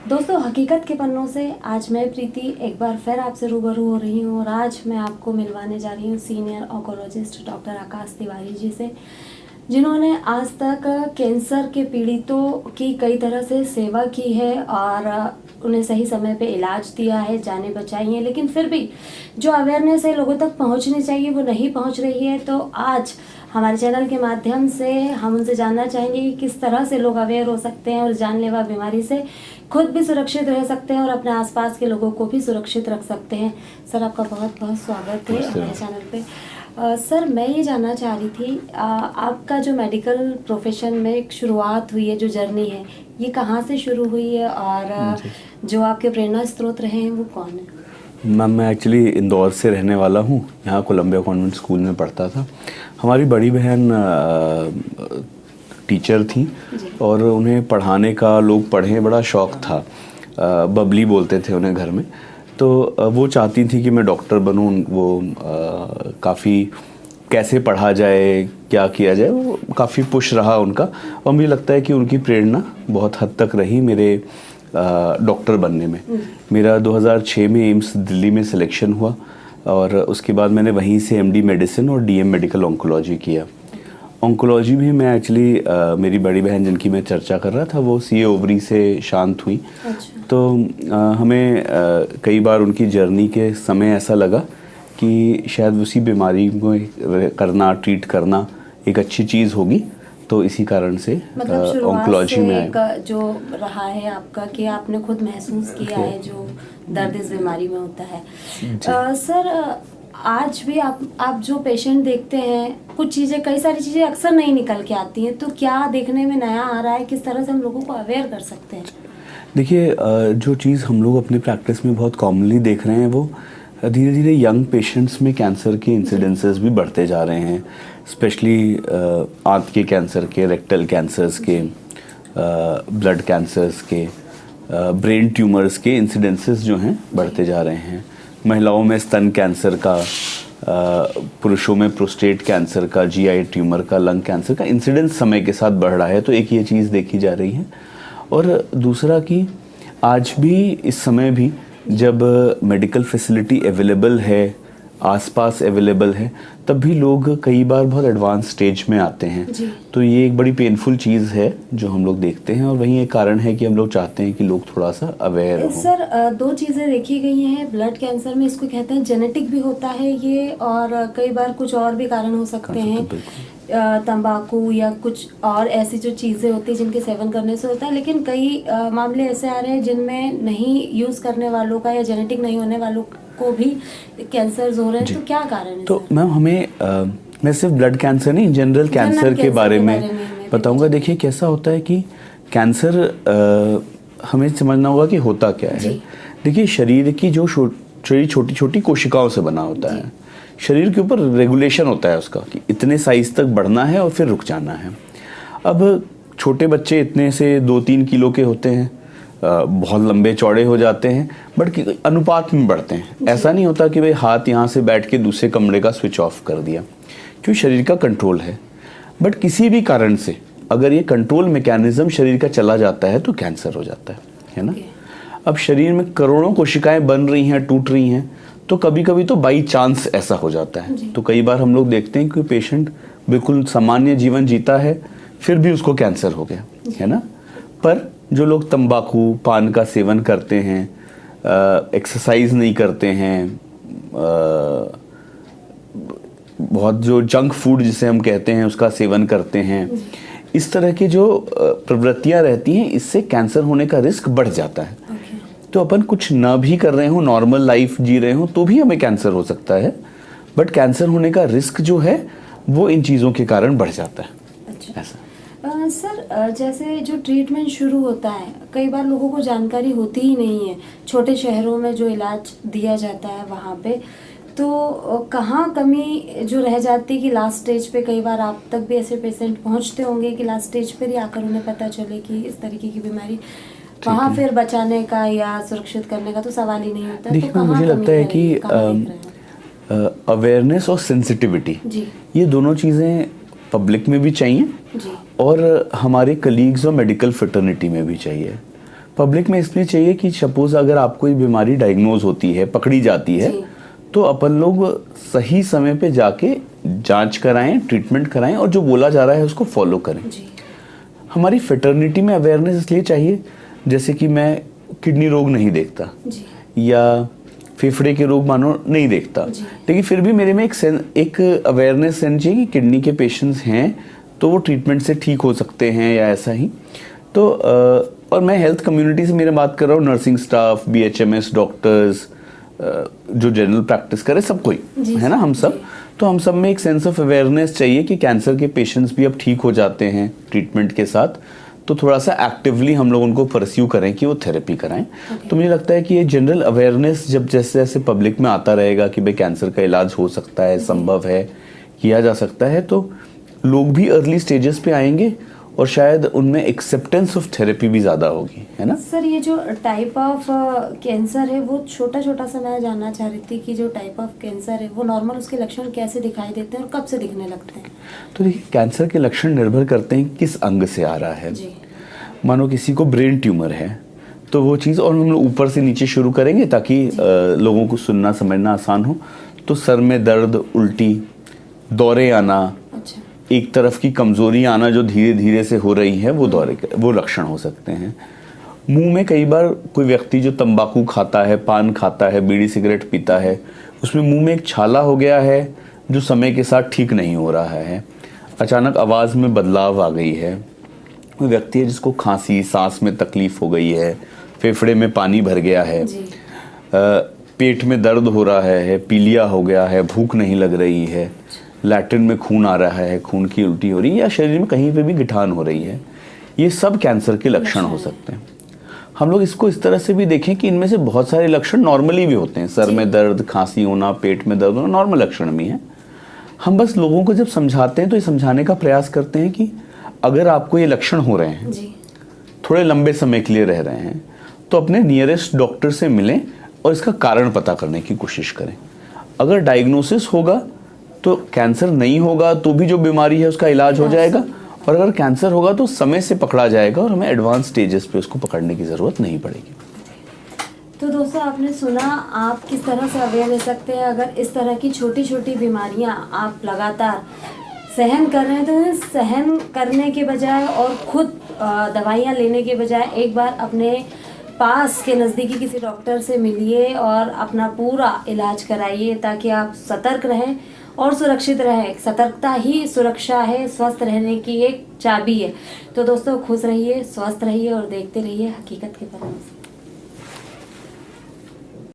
दोस्तों, हकीकत के पन्नों से आज मैं प्रीति एक बार फिर आपसे रूबरू हो रही हूँ और आज मैं आपको मिलवाने जा रही हूँ सीनियर ऑन्कोलॉजिस्ट डॉक्टर आकाश तिवारी जी से, जिन्होंने आज तक कैंसर के पीड़ितों की कई तरह से सेवा की है और उन्हें सही समय पे इलाज दिया है, जानें बचाई हैं। लेकिन फिर भी जो अवेयरनेस है लोगों तक पहुंचनी चाहिए वो नहीं पहुंच रही है। तो आज हमारे चैनल के माध्यम से हम उनसे जानना चाहेंगे कि किस तरह से लोग अवेयर हो सकते हैं और जानलेवा बीमारी से खुद भी सुरक्षित रह सकते हैं और अपने आसपास के लोगों को भी सुरक्षित रख सकते हैं। सर, आपका बहुत बहुत स्वागत है हमारे चैनल पे। सर, मैं ये जानना चाह रही थी, आपका जो मेडिकल प्रोफेशन में एक शुरुआत हुई है, जो जर्नी है, ये कहाँ से शुरू हुई है और जो आपके प्रेरणा स्रोत रहे हैं वो कौन है? मैम, मैं एक्चुअली इंदौर से रहने वाला हूँ। यहाँ कोलंबिया कॉन्वेंट स्कूल में पढ़ता था। हमारी बड़ी बहन टीचर थी और उन्हें पढ़ाने का, लोग पढ़ें, बड़ा शौक़ था। बबली बोलते थे उन्हें घर में। तो वो चाहती थी कि मैं डॉक्टर बनूँ। वो काफ़ी कैसे पढ़ा जाए, क्या किया जाए, वो काफ़ी पुश रहा उनका। और मुझे लगता है कि उनकी प्रेरणा बहुत हद तक रही मेरे डॉक्टर बनने में। मेरा 2006 में एम्स दिल्ली में सिलेक्शन हुआ और उसके बाद मैंने वहीं से एमडी मेडिसिन और डीएम मेडिकल ऑन्कोलॉजी किया। ऑन्कोलॉजी में मैं एक्चुअली मेरी बड़ी बहन जिनकी मैं चर्चा कर रहा था वो सीए ओवरी से शांत हुई। अच्छा। तो हमें कई बार उनकी जर्नी के समय ऐसा लगा कि शायद उसी बीमारी को करना, ट्रीट करना एक अच्छी चीज़ होगी। तो इसी कारण से ऑन्कोलॉजी में आए। जो रहा है आपका कि आपने खुद महसूस किया है जो दर्द इस बीमारी में होता है। सर, आज भी आप जो पेशेंट देखते हैं, कुछ चीज़ें, कई सारी चीज़ें अक्सर नहीं निकल के आती हैं, तो क्या देखने में नया आ रहा है? किस तरह से हम लोगों को अवेयर कर सकते हैं? देखिए, जो चीज़ हम लोग अपनी प्रैक्टिस में बहुत कॉमनली देख रहे हैं वो धीरे धीरे यंग पेशेंट्स में कैंसर के इंसिडेंसेस भी बढ़ते जा रहे हैं। स्पेशली आंत के कैंसर के, रेक्टल कैंसर्स के, ब्लड कैंसर्स के, ब्रेन ट्यूमर्स के इंसिडेंसेस जो हैं बढ़ते जा रहे हैं। महिलाओं में स्तन कैंसर का, पुरुषों में प्रोस्टेट कैंसर का, जीआई ट्यूमर का, लंग कैंसर का इंसिडेंस समय के साथ बढ़ रहा है। तो एक ये चीज़ देखी जा रही है। और दूसरा कि आज भी, इस समय भी, जब मेडिकल फैसिलिटी अवेलेबल है, आसपास अवेलेबल है, तब भी लोग कई बार बहुत एडवांस स्टेज में आते हैं। तो ये एक बड़ी पेनफुल चीज़ है जो हम लोग देखते हैं और वही एक कारण है कि हम लोग चाहते हैं कि लोग थोड़ा सा अवेयर हों। सर, दो चीज़ें देखी गई हैं ब्लड कैंसर में। इसको कहते हैं जेनेटिक भी होता है ये, और कई बार कुछ और भी कारण हो सकते हैं, तंबाकू या कुछ और ऐसी जो चीज़ें होती हैं जिनके सेवन करने से होता है। लेकिन कई मामले ऐसे आ रहे हैं जिनमें नहीं यूज़ करने वालों का या जेनेटिक नहीं होने वालों को भी कैंसर हो रहे हैं। तो क्या कारण है? तो मैम, मैं सिर्फ ब्लड कैंसर नहीं, जनरल कैंसर के बारे में बताऊंगा। देखिए, कैसा होता है कि कैंसर हमें समझना होगा कि होता क्या है। देखिए, शरीर की जो छोटी छोटी कोशिकाओं से बना होता है। शरीर के ऊपर रेगुलेशन होता है उसका कि इतने साइज तक बढ़ना है और फिर रुक जाना है। अब छोटे बच्चे इतने से 2-3 किलो के होते हैं, बहुत लंबे चौड़े हो जाते हैं, बट अनुपात में बढ़ते हैं। ऐसा नहीं होता कि भाई हाथ यहाँ से बैठ के दूसरे कमरे का स्विच ऑफ कर दिया, क्यों? शरीर का कंट्रोल है। बट किसी भी कारण से अगर ये कंट्रोल मैकेनिज्म शरीर का चला जाता है तो कैंसर हो जाता है ना। अब शरीर में करोड़ों कोशिकाएं बन रही हैं, टूट रही हैं, तो कभी कभी तो बाई चांस ऐसा हो जाता है। तो कई बार हम लोग देखते हैं कि पेशेंट बिल्कुल सामान्य जीवन जीता है, फिर भी उसको कैंसर हो गया, है ना। पर जो लोग तंबाकू, पान का सेवन करते हैं, एक्सरसाइज नहीं करते हैं, बहुत जो जंक फूड जिसे हम कहते हैं उसका सेवन करते हैं, इस तरह की जो प्रवृत्तियां रहती हैं, इससे कैंसर होने का रिस्क बढ़ जाता है। तो अपन कुछ ना भी कर रहे हो, नॉर्मल लाइफ जी रहे हो, तो भी हमें कैंसर हो सकता है। बट कैंसर होने का रिस्क जो है वो इन चीज़ों के कारण बढ़ जाता है। अच्छा। ऐसा सर, जैसे जो ट्रीटमेंट शुरू होता है, कई बार लोगों को जानकारी होती ही नहीं है। छोटे शहरों में जो इलाज दिया जाता है वहाँ पे, तो कहाँ कमी जो रह जाती है कि लास्ट स्टेज पे, कई बार आप तक भी ऐसे पेशेंट पहुँचते होंगे कि लास्ट स्टेज पर ही आकर उन्हें पता चले कि इस तरीके की बीमारी, वहाँ फिर बचाने का या सुरक्षित करने का तो सवाल ही नहीं होता। देखिए, तो मुझे लगता है कि अवेयरनेस और सेंसिटिविटी, ये दोनों चीज़ें पब्लिक में भी चाहिए और हमारे कलीग्स और मेडिकल फ्रेटर्निटी में भी चाहिए। पब्लिक में इसलिए चाहिए कि सपोज अगर आपको कोई बीमारी डायग्नोज होती है, पकड़ी जाती है, जी। तो अपन लोग सही समय पे जाके जांच कराएं, ट्रीटमेंट कराएं और जो बोला जा रहा है उसको फॉलो करें। जी। हमारी फेटर्निटी में अवेयरनेस इसलिए चाहिए, जैसे कि मैं किडनी रोग नहीं देखता जी। या फेफड़े के रोग मानो नहीं देखता, जी। लेकिन फिर भी मेरे में एक अवेयरनेस रहनी चाहिए कि किडनी के पेशेंट्स हैं तो वो ट्रीटमेंट से ठीक हो सकते हैं या ऐसा ही। तो और मैं हेल्थ कम्युनिटी से मेरे बात कर रहा हूँ, नर्सिंग स्टाफ, BHMS डॉक्टर्स, जो जनरल प्रैक्टिस करे, सब कोई है ना, हम सब। तो हम सब में एक सेंस ऑफ अवेयरनेस चाहिए कि कैंसर के पेशेंट्स भी अब ठीक हो जाते हैं ट्रीटमेंट के साथ, तो थोड़ा सा एक्टिवली हम लोग उनको परस्यू करें कि वो थेरेपी कराएं। तो मुझे लगता है कि ये जनरल अवेयरनेस जब जैसे जैसे पब्लिक में आता रहेगा कि भाई कैंसर का इलाज हो सकता है, संभव है, किया जा सकता है, तो लोग भी अर्ली स्टेजेस पे आएंगे और शायद उनमें एक्सेप्टेंस ऑफ थेरेपी भी ज़्यादा होगी, है ना। सर, ये जो टाइप ऑफ कैंसर है वो छोटा छोटा सा मैं जानना चाह रही थी कि जो टाइप ऑफ कैंसर है वो नॉर्मल उसके लक्षण कैसे दिखाई देते हैं और कब से दिखने लगते हैं? तो देखिए, कैंसर के लक्षण निर्भर करते हैं किस अंग से आ रहा है। जी। मानो किसी को ब्रेन ट्यूमर है तो वो चीज़, और हम लोग ऊपर से नीचे शुरू करेंगे ताकि लोगों को सुनना समझना आसान हो। तो सर में दर्द, उल्टी, दौरे आना, अच्छा। एक तरफ की कमजोरी आना जो धीरे धीरे से हो रही है, वो लक्षण हो सकते हैं। मुंह में कई बार कोई व्यक्ति जो तंबाकू खाता है, पान खाता है, बीड़ी सिगरेट पीता है, उसमें मुंह में एक छाला हो गया है जो समय के साथ ठीक नहीं हो रहा है। अचानक आवाज़ में बदलाव आ गई है। कोई व्यक्ति है जिसको खांसी, सांस में तकलीफ हो गई है, फेफड़े में पानी भर गया है, पेट में दर्द हो रहा है, पीलिया हो गया है, भूख नहीं लग रही है, लैट्रिन में खून आ रहा है, खून की उल्टी हो रही है, या शरीर में कहीं पे भी गिठान हो रही है, ये सब कैंसर के लक्षण हो सकते हैं। हम लोग इसको इस तरह से भी देखें कि इनमें से बहुत सारे लक्षण नॉर्मली भी होते हैं। सर में दर्द, खांसी होना, पेट में दर्द होना नॉर्मल लक्षण भी हैं। हम बस लोगों को जब समझाते हैं तो ये समझाने का प्रयास करते हैं कि अगर आपको ये लक्षण हो रहे हैं, थोड़े लंबे समय के लिए रह रहे हैं, तो अपने नियरेस्ट डॉक्टर से मिलें और इसका कारण पता करने की कोशिश करें। अगर डायग्नोसिस होगा तो कैंसर नहीं होगा तो भी जो बीमारी है उसका इलाज हो जाएगा, और अगर कैंसर होगा तो समय से पकड़ा जाएगा और हमें एडवांस स्टेजेस पे उसको पकड़ने की ज़रूरत नहीं पड़ेगी। तो दोस्तों, आपने सुना आप किस तरह से अवेयर रह सकते हैं। अगर इस तरह की छोटी छोटी बीमारियां आप लगातार सहन कर रहे हैं तो सहन करने के बजाय और खुद दवाइयां लेने के बजाय एक बार अपने पास के नज़दीकी किसी डॉक्टर से मिलिए और अपना पूरा इलाज कराइए ताकि आप सतर्क रहें और सुरक्षित रहें। सतर्कता ही सुरक्षा है, स्वस्थ रहने की एक चाबी है। तो दोस्तों, खुश रहिए, स्वस्थ रहिए और देखते रहिए हकीकत के पन्ने।